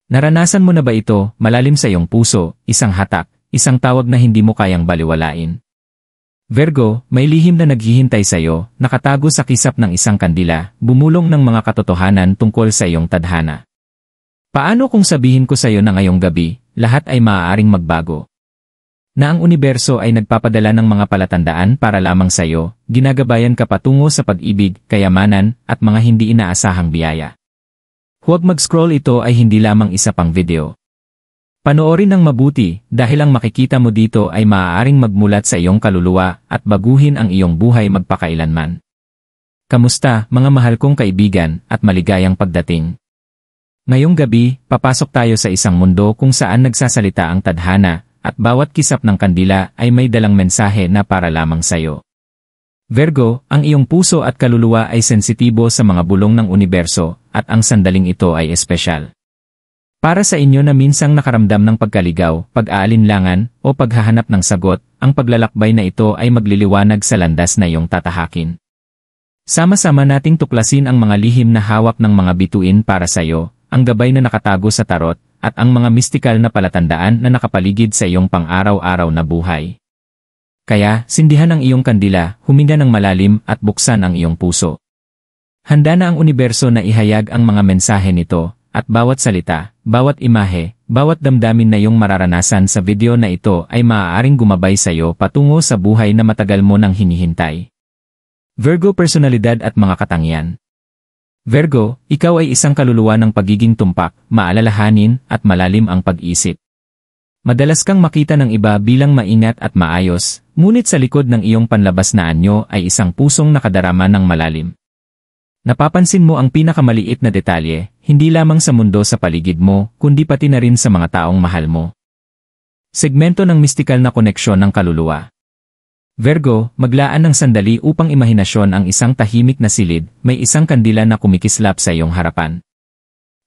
Naranasan mo na ba ito, malalim sa iyong puso, isang hatak, isang tawag na hindi mo kayang baliwalain? Virgo, may lihim na naghihintay sa iyo, nakatago sa kisap ng isang kandila, bumulong ng mga katotohanan tungkol sa iyong tadhana. Paano kung sabihin ko sa iyo na ngayong gabi, lahat ay maaaring magbago? Na ang universo ay nagpapadala ng mga palatandaan para lamang sa iyo, ginagabayan ka patungo sa pag-ibig, kayamanan, at mga hindi inaasahang biyaya. Huwag mag-scroll, ito ay hindi lamang isa pang video. Panoorin ng mabuti dahil ang makikita mo dito ay maaaring magmulat sa iyong kaluluwa at baguhin ang iyong buhay magpakailanman. Kamusta, mga mahal kong kaibigan at maligayang pagdating. Ngayong gabi, papasok tayo sa isang mundo kung saan nagsasalita ang tadhana at bawat kisap ng kandila ay may dalang mensahe na para lamang sa iyo. Virgo, ang iyong puso at kaluluwa ay sensitibo sa mga bulong ng universo at ang sandaling ito ay espesyal. Para sa inyo na minsang nakaramdam ng pagkaligaw, pag-aalinlangan, o paghahanap ng sagot, ang paglalakbay na ito ay magliliwanag sa landas na iyong tatahakin. Sama-sama nating tuklasin ang mga lihim na hawak ng mga bituin para sa iyo, ang gabay na nakatago sa tarot, at ang mga mistikal na palatandaan na nakapaligid sa iyong pang-araw-araw na buhay. Kaya, sindihan ang iyong kandila, huminga ng malalim at buksan ang iyong puso. Handa na ang universo na ihayag ang mga mensahe nito, at bawat salita, bawat imahe, bawat damdamin na iyong mararanasan sa video na ito ay maaaring gumabay sa iyo patungo sa buhay na matagal mo nang hinihintay. Virgo, personalidad at mga katangian. Virgo, ikaw ay isang kaluluwa ng pagiging tumpak, maalalahanin, at malalim ang pag-isip. Madalas kang makita ng iba bilang maingat at maayos, ngunit sa likod ng iyong panlabas na anyo ay isang pusong nakadarama ng malalim. Napapansin mo ang pinakamaliit na detalye, hindi lamang sa mundo sa paligid mo, kundi pati na rin sa mga taong mahal mo. Segmento ng mistikal na koneksyon ng kaluluwa. Virgo, maglaan ng sandali upang imahinasyon ang isang tahimik na silid, may isang kandila na kumikislap sa iyong harapan.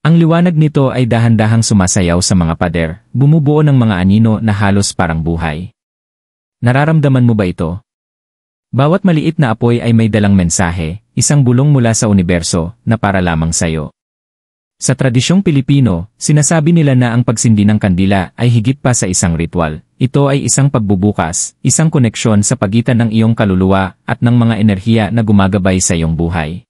Ang liwanag nito ay dahan-dahang sumasayaw sa mga pader, bumubuo ng mga anino na halos parang buhay. Nararamdaman mo ba ito? Bawat maliit na apoy ay may dalang mensahe, isang bulong mula sa universo na para lamang sa iyo. Sa tradisyong Pilipino, sinasabi nila na ang pagsindi ng kandila ay higit pa sa isang ritual. Ito ay isang pagbubukas, isang koneksyon sa pagitan ng iyong kaluluwa at ng mga enerhiya na gumagabay sa iyong buhay.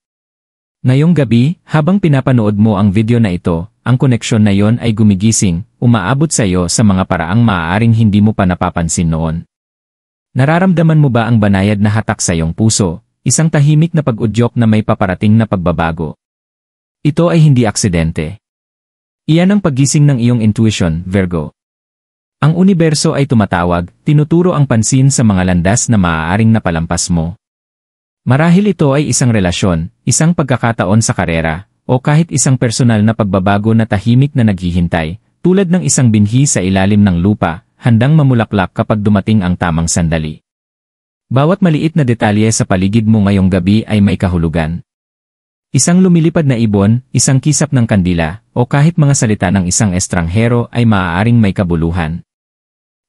Ngayong gabi, habang pinapanood mo ang video na ito, ang koneksyon na iyon ay gumigising, umaabot sa iyo sa mga paraang maaaring hindi mo pa napapansin noon. Nararamdaman mo ba ang banayad na hatak sa iyong puso, isang tahimik na pag-udyok na may paparating na pagbabago? Ito ay hindi aksidente. Iyan ang paggising ng iyong intuition, Virgo. Ang universo ay tumatawag, tinuturo ang pansin sa mga landas na maaaring napalampas mo. Marahil ito ay isang relasyon, isang pagkakataon sa karera, o kahit isang personal na pagbabago na tahimik na naghihintay, tulad ng isang binhi sa ilalim ng lupa, handang mamulaklak kapag dumating ang tamang sandali. Bawat maliit na detalye sa paligid mo ngayong gabi ay may kahulugan. Isang lumilipad na ibon, isang kisap ng kandila, o kahit mga salita ng isang estranghero ay maaaring may kabuluhan.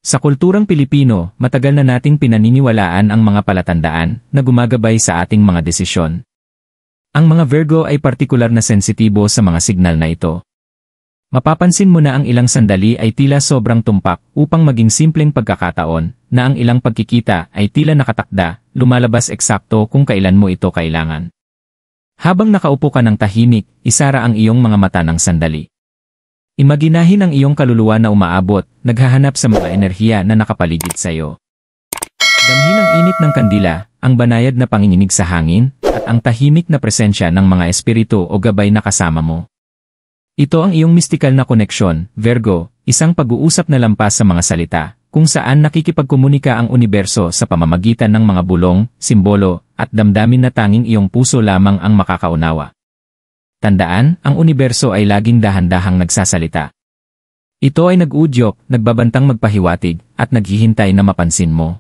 Sa kulturang Pilipino, matagal na nating pinaniniwalaan ang mga palatandaan na gumagabay sa ating mga desisyon. Ang mga Virgo ay partikular na sensitibo sa mga signal na ito. Mapapansin mo na ang ilang sandali ay tila sobrang tumpak upang maging simpleng pagkakataon, na ang ilang pagkikita ay tila nakatakda, lumalabas eksakto kung kailan mo ito kailangan. Habang nakaupo ka ng tahimik, isara ang iyong mga mata ng sandali. Imaginahin ang iyong kaluluwa na umaabot, naghahanap sa mga enerhiya na nakapaligid sa iyo. Damhin ang init ng kandila, ang banayad na panginginig sa hangin, at ang tahimik na presensya ng mga espiritu o gabay na kasama mo. Ito ang iyong mistikal na koneksyon, Virgo, isang pag-uusap na lampas sa mga salita, kung saan nakikipagkomunika ang universo sa pamamagitan ng mga bulong, simbolo, at damdamin na tanging iyong puso lamang ang makakaunawa. Tandaan, ang universo ay laging dahan-dahang nagsasalita. Ito ay nag-udyok, nagbabantang magpahiwatig, at naghihintay na mapansin mo.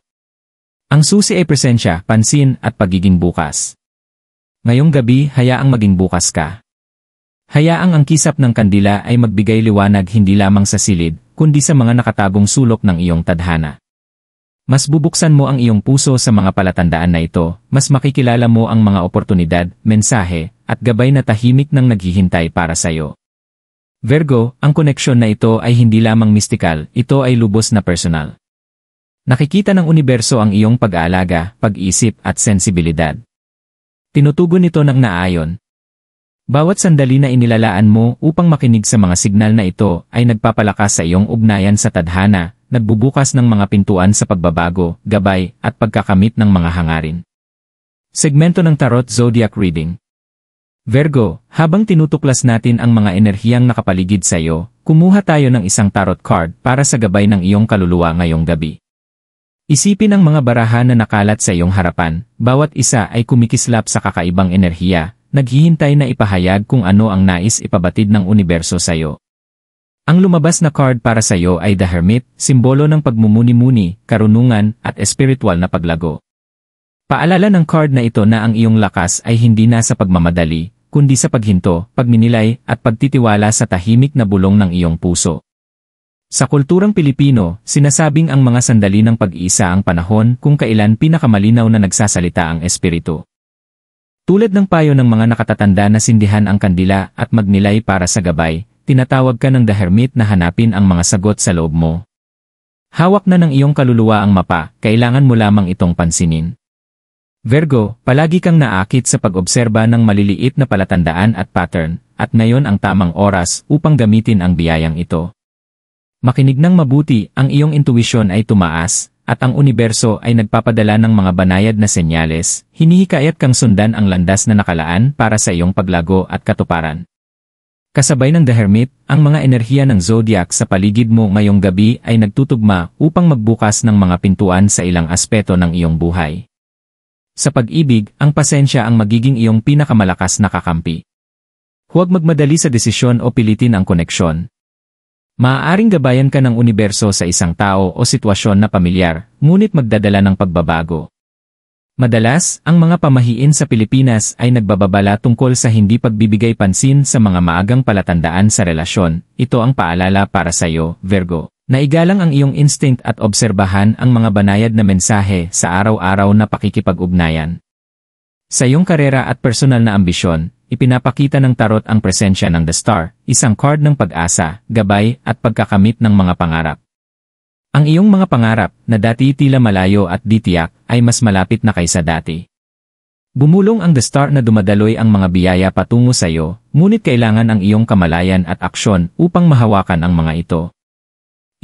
Ang susi ay presensya, pansin, at pagiging bukas. Ngayong gabi, hayaang maging bukas ka. Hayaang ang kisap ng kandila ay magbigay liwanag hindi lamang sa silid, kundi sa mga nakatagong sulok ng iyong tadhana. Mas bubuksan mo ang iyong puso sa mga palatandaan na ito, mas makikilala mo ang mga oportunidad, mensahe, at gabay na tahimik nang naghihintay para sa iyo. Virgo, ang koneksyon na ito ay hindi lamang mistikal, ito ay lubos na personal. Nakikita ng universo ang iyong pag-aalaga, pag-isip at sensibilidad. Tinutugon nito ng naayon. Bawat sandali na inilalaan mo upang makinig sa mga signal na ito ay nagpapalakas sa iyong ugnayan sa tadhana, nagbubukas ng mga pintuan sa pagbabago, gabay, at pagkakamit ng mga hangarin. Segmento ng Tarot Zodiac Reading. Virgo, habang tinutuklas natin ang mga enerhiyang nakapaligid sa iyo, kumuha tayo ng isang tarot card para sa gabay ng iyong kaluluwa ngayong gabi. Isipin ang mga baraha na nakalat sa iyong harapan, bawat isa ay kumikislap sa kakaibang enerhiya, naghihintay na ipahayag kung ano ang nais ipabatid ng universo sa iyo. Ang lumabas na card para sa iyo ay The Hermit, simbolo ng pagmumuni-muni, karunungan, at espiritual na paglago. Paalala ng card na ito na ang iyong lakas ay hindi nasa pagmamadali, kundi sa paghinto, pagninilay, at pagtitiwala sa tahimik na bulong ng iyong puso. Sa kulturang Pilipino, sinasabing ang mga sandali ng pag-iisa ang panahon kung kailan pinakamalinaw na nagsasalita ang espiritu. Tulad ng payo ng mga nakatatanda na sindihan ang kandila at magnilay para sa gabay, tinatawag ka ng The Hermit na hanapin ang mga sagot sa loob mo. Hawak na ng iyong kaluluwa ang mapa, kailangan mo lamang itong pansinin. Virgo, palagi kang naakit sa pag-obserba ng maliliit na palatandaan at pattern, at ngayon ang tamang oras upang gamitin ang biyayang ito. Makinig ng mabuti, ang iyong intuisyon ay tumaas, at ang universo ay nagpapadala ng mga banayad na senyales, hinihikayat kang sundan ang landas na nakalaan para sa iyong paglago at katuparan. Kasabay ng The Hermit, ang mga enerhiya ng zodiac sa paligid mo ngayong gabi ay nagtutugma upang magbukas ng mga pintuan sa ilang aspeto ng iyong buhay. Sa pag-ibig, ang pasensya ang magiging iyong pinakamalakas na kakampi. Huwag magmadali sa desisyon o pilitin ang koneksyon. Maaaring gabayan ka ng universo sa isang tao o sitwasyon na pamilyar, ngunit magdadala ng pagbabago. Madalas, ang mga pamahiin sa Pilipinas ay nagbababala tungkol sa hindi pagbibigay pansin sa mga maagang palatandaan sa relasyon. Ito ang paalala para sa iyo, Virgo, na igalang ang iyong instinct at obserbahan ang mga banayad na mensahe sa araw-araw na pakikipag-ugnayan. Sa iyong karera at personal na ambisyon, ipinapakita ng tarot ang presensya ng The Star, isang card ng pag-asa, gabay, at pagkakamit ng mga pangarap. Ang iyong mga pangarap, na dati tila malayo at di tiyak, ay mas malapit na kaysa dati. Bumulong ang The Star na dumadaloy ang mga biyaya patungo sa iyo, ngunit kailangan ang iyong kamalayan at aksyon upang mahawakan ang mga ito.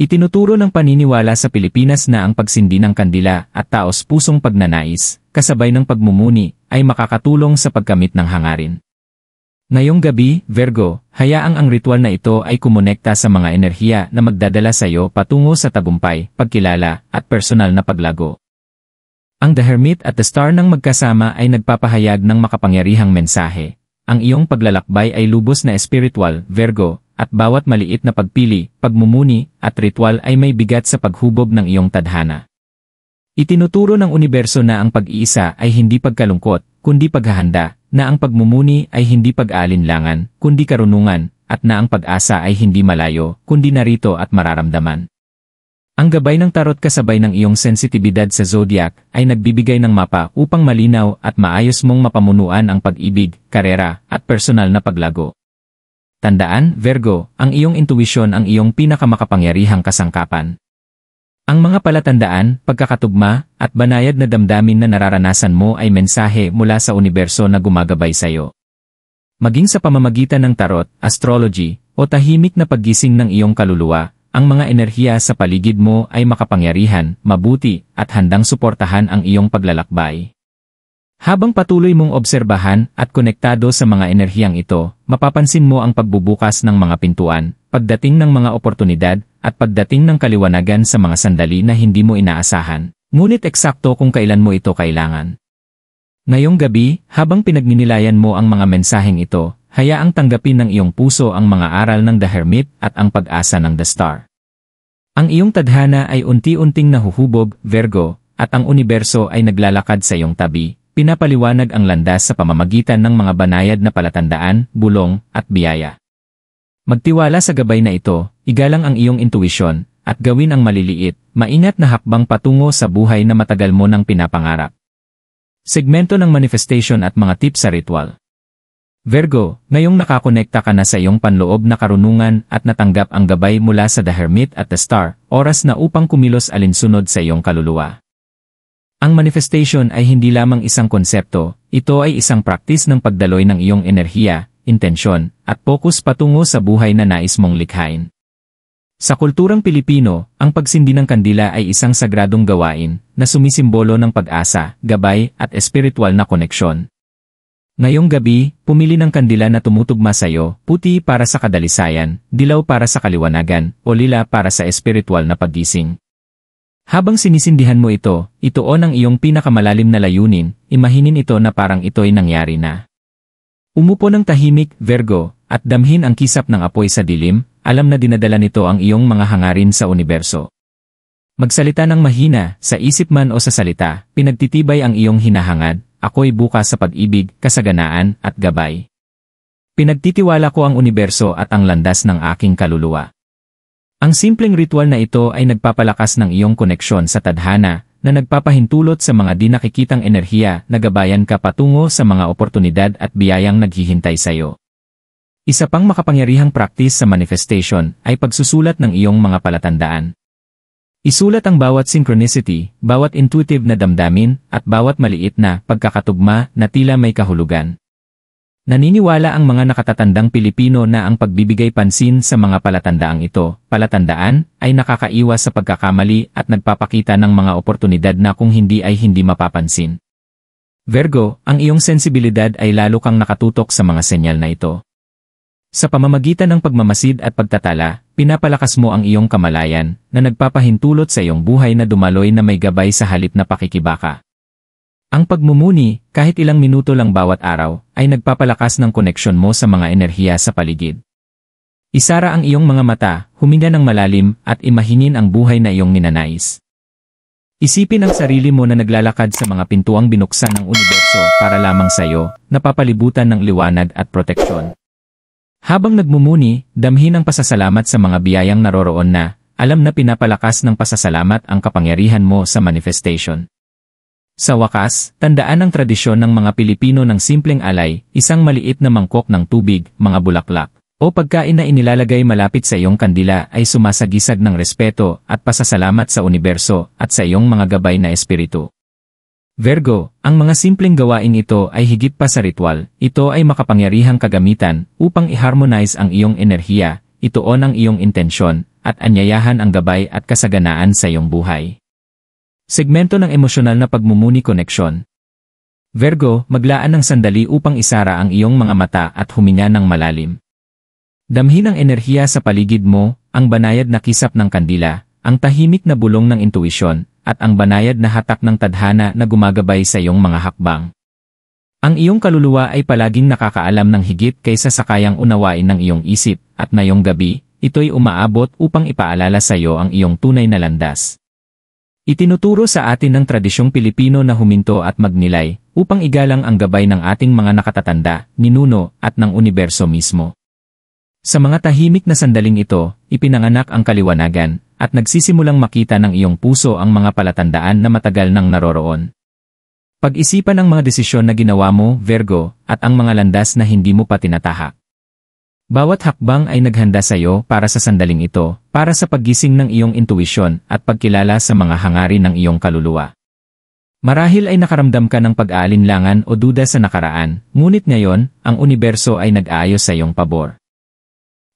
Itinuturo ng paniniwala sa Pilipinas na ang pagsindi ng kandila at taos-pusong pagnanais, kasabay ng pagmumuni, ay makakatulong sa pagkamit ng hangarin. Ngayong gabi, Virgo, hayaang ang ritual na ito ay kumonekta sa mga enerhiya na magdadala sa iyo patungo sa tagumpay, pagkilala, at personal na paglago. Ang The Hermit at The Star nang magkasama ay nagpapahayag ng makapangyarihang mensahe. Ang iyong paglalakbay ay lubos na espiritual, Virgo, at bawat maliit na pagpili, pagmumuni, at ritual ay may bigat sa paghubog ng iyong tadhana. Itinuturo ng universo na ang pag-iisa ay hindi pagkalungkot, kundi paghahanda, na ang pagmumuni ay hindi pag-aalinlangan, kundi karunungan, at na ang pag-asa ay hindi malayo, kundi narito at mararamdaman. Ang gabay ng tarot kasabay ng iyong sensitibidad sa zodiac ay nagbibigay ng mapa upang malinaw at maayos mong mapamunuan ang pag-ibig, karera, at personal na paglago. Tandaan, Virgo, ang iyong intuisyon ang iyong pinakamakapangyarihang kasangkapan. Ang mga palatandaan, pagkakatugma, at banayad na damdamin na nararanasan mo ay mensahe mula sa universo na gumagabay sa iyo. Maging sa pamamagitan ng tarot, astrology, o tahimik na paggising ng iyong kaluluwa, ang mga enerhiya sa paligid mo ay makapangyarihan, mabuti, at handang suportahan ang iyong paglalakbay. Habang patuloy mong obserbahan at konektado sa mga enerhiyang ito, mapapansin mo ang pagbubukas ng mga pintuan, pagdating ng mga oportunidad, at pagdating ng kaliwanagan sa mga sandali na hindi mo inaasahan, ngunit eksakto kung kailan mo ito kailangan. Ngayong gabi, habang pinagninilayan mo ang mga mensaheng ito, hayaang tanggapin ng iyong puso ang mga aral ng The Hermit at ang pag-asa ng The Star. Ang iyong tadhana ay unti-unting nahuhubog, Virgo, at ang universo ay naglalakad sa iyong tabi, pinapaliwanag ang landas sa pamamagitan ng mga banayad na palatandaan, bulong, at biyaya. Magtiwala sa gabay na ito, igalang ang iyong intuisyon, at gawin ang maliliit, maingat na hakbang patungo sa buhay na matagal mo nang pinapangarap. Segmento ng manifestation at mga tips sa ritual. Virgo, ngayong nakakonekta ka na sa iyong panloob na karunungan at natanggap ang gabay mula sa The Hermit at The Star, oras na upang kumilos alinsunod sa iyong kaluluwa. Ang manifestation ay hindi lamang isang konsepto, ito ay isang praktis ng pagdaloy ng iyong enerhiya, intensyon, at focus patungo sa buhay na nais mong likhain. Sa kulturang Pilipino, ang pagsindi ng kandila ay isang sagradong gawain na sumisimbolo ng pag-asa, gabay, at espiritual na koneksyon. Ngayong gabi, pumili ng kandila na tumutugma sa iyo, puti para sa kadalisayan, dilaw para sa kaliwanagan, o lila para sa espiritual na paggising. Habang sinisindihan mo ito, ituon ang iyong pinakamalalim na layunin, imahinin ito na parang ito'y nangyari na. Umupo ng tahimik, Virgo, at damhin ang kisap ng apoy sa dilim, alam na dinadala nito ang iyong mga hangarin sa universo. Magsalita ng mahina, sa isip man o sa salita, pinagtitibay ang iyong hinahangad. Ako'y bukas sa pag-ibig, kasaganaan, at gabay. Pinagtitiwala ko ang universo at ang landas ng aking kaluluwa. Ang simpleng ritual na ito ay nagpapalakas ng iyong koneksyon sa tadhana na nagpapahintulot sa mga di nakikitang enerhiya na gabayan ka patungo sa mga oportunidad at biyayang naghihintay sa iyo. Isa pang makapangyarihang praktis sa manifestation ay pagsusulat ng iyong mga palatandaan. Isulat ang bawat synchronicity, bawat intuitive na damdamin, at bawat maliit na pagkakatugma na tila may kahulugan. Naniniwala ang mga nakatatandang Pilipino na ang pagbibigay pansin sa mga palatandaang ito, palatandaan, ay nakakaiwas sa pagkakamali at nagpapakita ng mga oportunidad na kung hindi ay hindi mapapansin. Virgo, ang iyong sensibilidad ay lalo kang nakatutok sa mga senyal na ito. Sa pamamagitan ng pagmamasid at pagtatala, pinapalakas mo ang iyong kamalayan na nagpapahintulot sa iyong buhay na dumaloy na may gabay sa halip na pakikibaka. Ang pagmumuni, kahit ilang minuto lang bawat araw, ay nagpapalakas ng koneksyon mo sa mga enerhiya sa paligid. Isara ang iyong mga mata, huminga ng malalim, at imahinin ang buhay na iyong ninanais. Isipin ang sarili mo na naglalakad sa mga pintuang binuksan ng universo para lamang sa iyo, napapalibutan ng liwanag at proteksyon. Habang nagmumuni, damhin ang pasasalamat sa mga biyayang naroroon na, alam na pinapalakas ng pasasalamat ang kapangyarihan mo sa manifestation. Sa wakas, tandaan ang tradisyon ng mga Pilipino ng simpleng alay, isang maliit na mangkok ng tubig, mga bulaklak, o pagkain na inilalagay malapit sa iyong kandila ay sumasagisag ng respeto at pasasalamat sa universo at sa iyong mga gabay na espiritu. Virgo, ang mga simpleng gawain ito ay higit pa sa ritual, ito ay makapangyarihang kagamitan upang i-harmonize ang iyong enerhiya, ituon ang iyong intensyon, at anyayahan ang gabay at kasaganaan sa iyong buhay. Segmento ng emosyonal na pagmumuni koneksyon. Virgo, maglaan ng sandali upang isara ang iyong mga mata at huminga ng malalim. Damhin ang enerhiya sa paligid mo, ang banayad na kisap ng kandila, ang tahimik na bulong ng intuisyon, at ang banayad na hatak ng tadhana na gumagabay sa iyong mga hakbang. Ang iyong kaluluwa ay palaging nakakaalam ng higit kaysa sa kayang unawain ng iyong isip, at ngayong gabi, ito'y umaabot upang ipaalala sa iyo ang iyong tunay na landas. Itinuturo sa atin ng tradisyong Pilipino na huminto at magnilay, upang igalang ang gabay ng ating mga nakatatanda, ninuno, at ng universo mismo. Sa mga tahimik na sandaling ito, ipinanganak ang kaliwanagan, at nagsisimulang makita ng iyong puso ang mga palatandaan na matagal nang naroroon. Pag-isipan ang mga desisyon na ginawa mo, Virgo, at ang mga landas na hindi mo pa tinatahak. Bawat hakbang ay naghanda sa iyo para sa sandaling ito, para sa paggising ng iyong intuisyon at pagkilala sa mga hangarin ng iyong kaluluwa. Marahil ay nakaramdam ka ng pag-aalinlangan o duda sa nakaraan, ngunit ngayon, ang universo ay nag-aayos sa iyong pabor.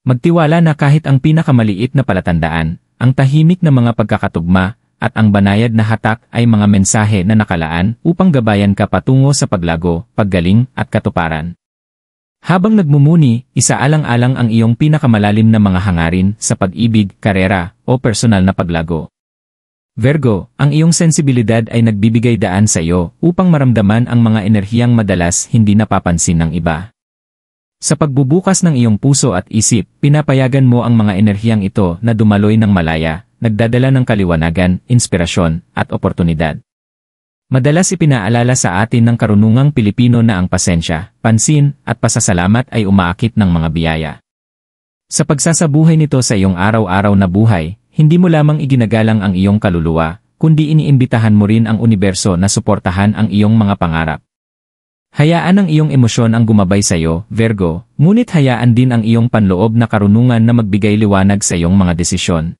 Magtiwala na kahit ang pinakamaliit na palatandaan, ang tahimik na mga pagkakatugma, at ang banayad na hatak ay mga mensahe na nakalaan upang gabayan ka patungo sa paglago, paggaling, at katuparan. Habang nagmumuni, isaalang-alang ang iyong pinakamalalim na mga hangarin sa pag-ibig, karera, o personal na paglago. Virgo, ang iyong sensibilidad ay nagbibigay daan sa iyo upang maramdaman ang mga enerhiyang madalas hindi napapansin ng iba. Sa pagbubukas ng iyong puso at isip, pinapayagan mo ang mga enerhiyang ito na dumaloy ng malaya, nagdadala ng kaliwanagan, inspirasyon, at oportunidad. Madalas ipinaalala sa atin ng karunungang Pilipino na ang pasensya, pansin, at pasasalamat ay umaakit ng mga biyaya. Sa pagsasabuhay nito sa iyong araw-araw na buhay, hindi mo lamang iginagalang ang iyong kaluluwa, kundi iniimbitahan mo rin ang universo na suportahan ang iyong mga pangarap. Hayaan ang iyong emosyon ang gumabay sa iyo, Virgo, ngunit hayaan din ang iyong panloob na karunungan na magbigay liwanag sa iyong mga desisyon.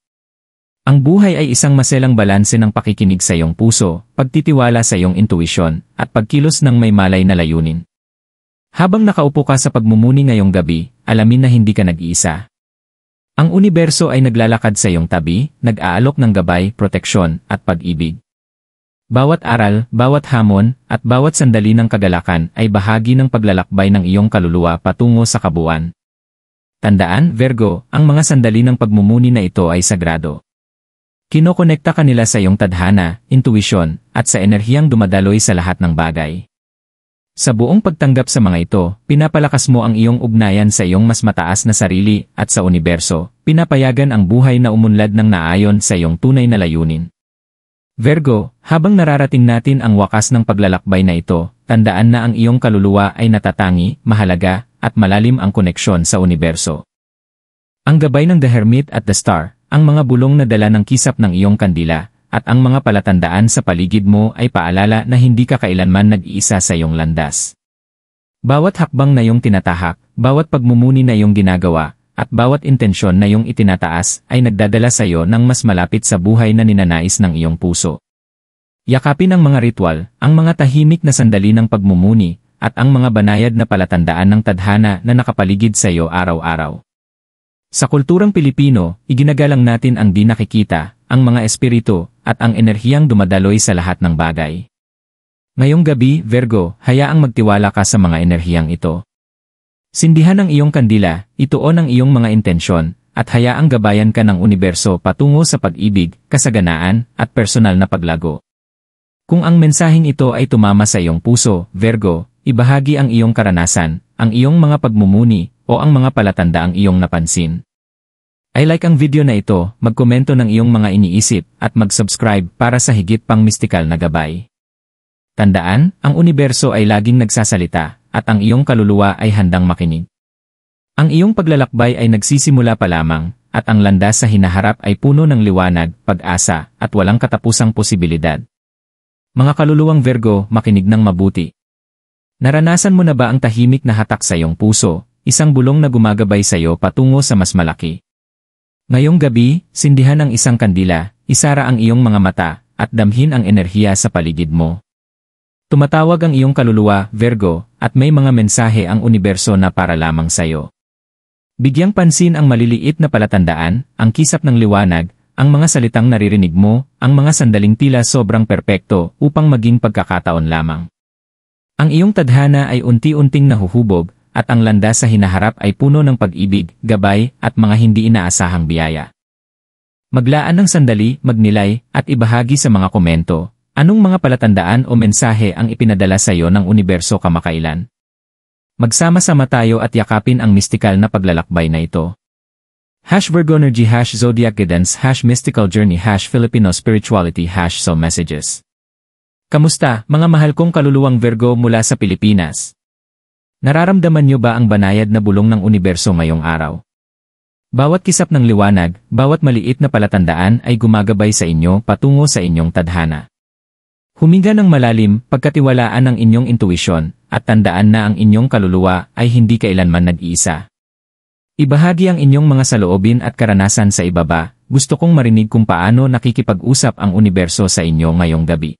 Ang buhay ay isang maselang balanse ng pakikinig sa iyong puso, pagtitiwala sa iyong intuisyon, at pagkilos ng may malay na layunin. Habang nakaupo ka sa pagmumuni ngayong gabi, alamin na hindi ka nag-iisa. Ang universo ay naglalakad sa iyong tabi, nag-aalok ng gabay, proteksyon, at pag-ibig. Bawat aral, bawat hamon, at bawat sandali ng kagalakan ay bahagi ng paglalakbay ng iyong kaluluwa patungo sa kabuuan. Tandaan, Virgo, ang mga sandali ng pagmumuni na ito ay sagrado. Kinokonekta ka nila sa iyong tadhana, intuisyon, at sa enerhiyang dumadaloy sa lahat ng bagay. Sa buong pagtanggap sa mga ito, pinapalakas mo ang iyong ugnayan sa iyong mas mataas na sarili at sa universo, pinapayagan ang buhay na umunlad ng naayon sa iyong tunay na layunin. Virgo, habang nararating natin ang wakas ng paglalakbay na ito, tandaan na ang iyong kaluluwa ay natatangi, mahalaga, at malalim ang koneksyon sa universo. Ang gabay ng The Hermit at The Star, ang mga bulong na dala ng kisap ng iyong kandila, at ang mga palatandaan sa paligid mo ay paalala na hindi ka kailanman nag-iisa sa iyong landas. Bawat hakbang na iyong tinatahak, bawat pagmumuni na iyong ginagawa, at bawat intensyon na iyong itinataas ay nagdadala sa iyo ng mas malapit sa buhay na ninanais ng iyong puso. Yakapin ang mga ritual, ang mga tahimik na sandali ng pagmumuni, at ang mga banayad na palatandaan ng tadhana na nakapaligid sa iyo araw-araw. Sa kulturang Pilipino, iginagalang natin ang di nakikita, ang mga espiritu, at ang enerhiyang dumadaloy sa lahat ng bagay. Ngayong gabi, Virgo, hayaang magtiwala ka sa mga enerhiyang ito. Sindihan ang iyong kandila, ituon ang iyong mga intensyon, at hayaang gabayan ka ng universo patungo sa pag-ibig, kasaganaan, at personal na paglago. Kung ang mensaheng ito ay tumama sa iyong puso, Virgo, ibahagi ang iyong karanasan, ang iyong mga pagmumuni, o ang mga palatandaang iyong napansin. I like ang video na ito, magkomento ng iyong mga iniisip, at mag-subscribe para sa higit pang mistikal na gabay. Tandaan, ang universo ay laging nagsasalita, at ang iyong kaluluwa ay handang makinig. Ang iyong paglalakbay ay nagsisimula pa lamang, at ang landas sa hinaharap ay puno ng liwanag, pag-asa, at walang katapusang posibilidad. Mga kaluluwang Virgo, makinig ng mabuti. Naranasan mo na ba ang tahimik na hatak sa iyong puso, isang bulong na gumagabay sa iyo patungo sa mas malaki? Ngayong gabi, sindihan ang isang kandila, isara ang iyong mga mata, at damhin ang enerhiya sa paligid mo. Tumatawag ang iyong kaluluwa, Virgo, at may mga mensahe ang universo na para lamang sa iyo. Bigyang pansin ang maliliit na palatandaan, ang kisap ng liwanag, ang mga salitang naririnig mo, ang mga sandaling tila sobrang perpekto upang maging pagkakataon lamang. Ang iyong tadhana ay unti-unting nahuhubog, at ang landas sa hinaharap ay puno ng pag-ibig, gabay, at mga hindi inaasahang biyaya. Maglaan ng sandali, magnilay, at ibahagi sa mga komento. Anong mga palatandaan o mensahe ang ipinadala sa iyo ng universo kamakailan? Magsama-sama tayo at yakapin ang mistikal na paglalakbay na ito. #Virgonergy #Zodiac Guidance #Mystical Journey #Filipino Spirituality #So Messages. Kamusta, mga mahal kong kaluluwang Virgo mula sa Pilipinas? Nararamdaman niyo ba ang banayad na bulong ng universo ngayong araw? Bawat kisap ng liwanag, bawat maliit na palatandaan ay gumagabay sa inyo patungo sa inyong tadhana. Huminga ng malalim, pagkatiwalaan ang inyong intuisyon, at tandaan na ang inyong kaluluwa ay hindi kailanman nag-iisa. Ibahagi ang inyong mga saloobin at karanasan sa ibaba, gusto kong marinig kung paano nakikipag-usap ang universo sa inyo ngayong gabi.